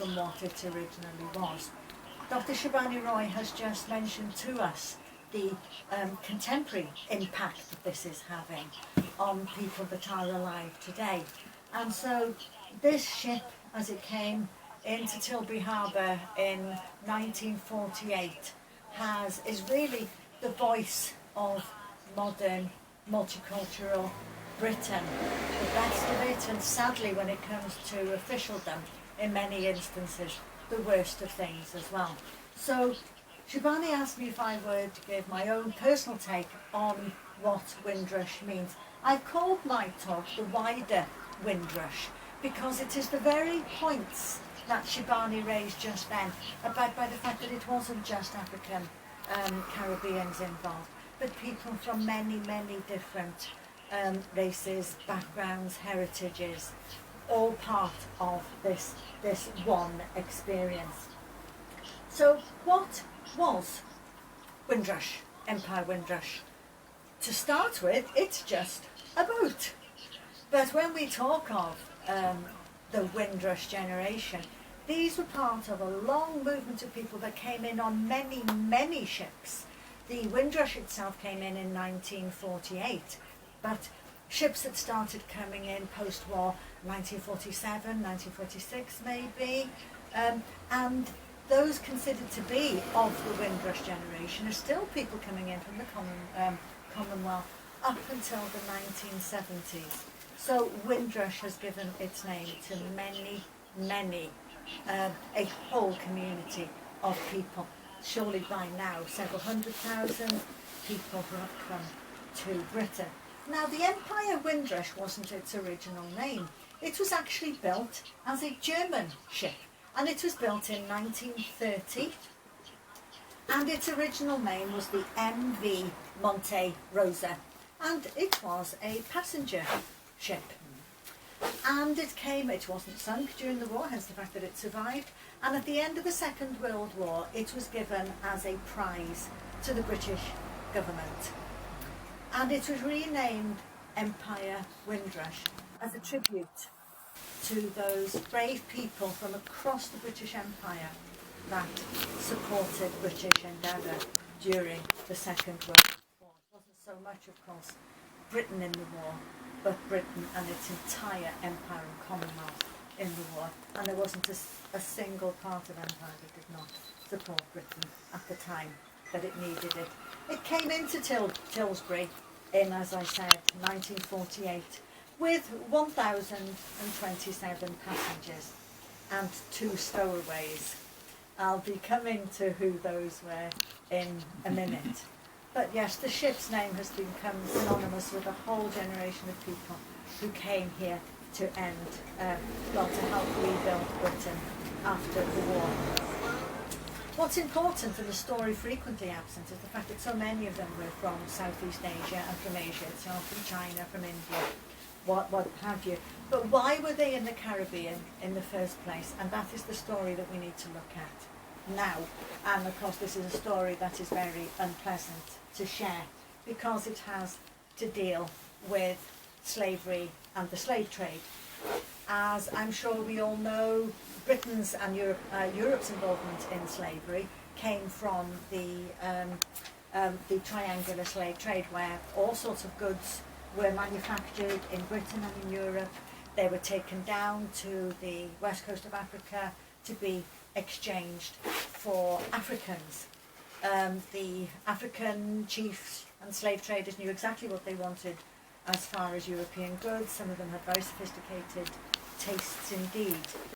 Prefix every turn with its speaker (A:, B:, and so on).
A: from what it originally was. Dr. Shabani Roy has just mentioned to us the contemporary impact that this is having on people that are alive today. And so this ship, as it came into Tilbury Harbour in 1948, is really the voice of modern multicultural Britain, the best of it, and sadly when it comes to officialdom, in many instances, the worst of things as well. So Shabani asked me if I would give my own personal take on what Windrush means. I've called my talk the wider Windrush because it is the very points that Shabani raised just then about by the fact that it wasn't just African Caribbeans involved, but people from many, many different races, backgrounds, heritages, all part of this one experience. So what was Windrush, Empire Windrush? To start with, it's just a boat. But when we talk of the Windrush generation, these were part of a long movement of people that came in on many, many ships. The Windrush itself came in 1948, but ships that started coming in post-war, 1947, 1946 maybe, and those considered to be of the Windrush generation are still people coming in from the Commonwealth up until the 1970s. So Windrush has given its name to many, many, a whole community of people. Surely by now several 100,000 people who have come to Britain. Now the Empire Windrush wasn't its original name. It was actually built as a German ship, and it was built in 1930, and its original name was the MV Monte Rosa, and it was a passenger ship. And it wasn't sunk during the war, hence the fact that it survived, and at the end of the Second World War it was given as a prize to the British government. And it was renamed Empire Windrush as a tribute to those brave people from across the British Empire that supported British endeavour during the Second World War. It wasn't so much, of course, Britain in the war, but Britain and its entire empire and Commonwealth in the war. And there wasn't a single part of empire that did not support Britain at the time that it needed it. It came into Tilbury in, as I said, 1948 with 1,027 passengers and 2 stowaways. I'll be coming to who those were in a minute. But yes, the ship's name has become synonymous with a whole generation of people who came here to to help rebuild Britain after the war. What's important, and the story frequently absent, is the fact that so many of them were from Southeast Asia and from Asia itself, from China, from India, what have you. But why were they in the Caribbean in the first place? And that is the story that we need to look at now. And of course this is a story that is very unpleasant to share, because it has to deal with slavery and the slave trade. As I'm sure we all know, Britain's and Europe's involvement in slavery came from the triangular slave trade, where all sorts of goods were manufactured in Britain and in Europe. They were taken down to the west coast of Africa to be exchanged for Africans. The African chiefs and slave traders knew exactly what they wanted as far as European goods. Some of them had very sophisticated tastes indeed.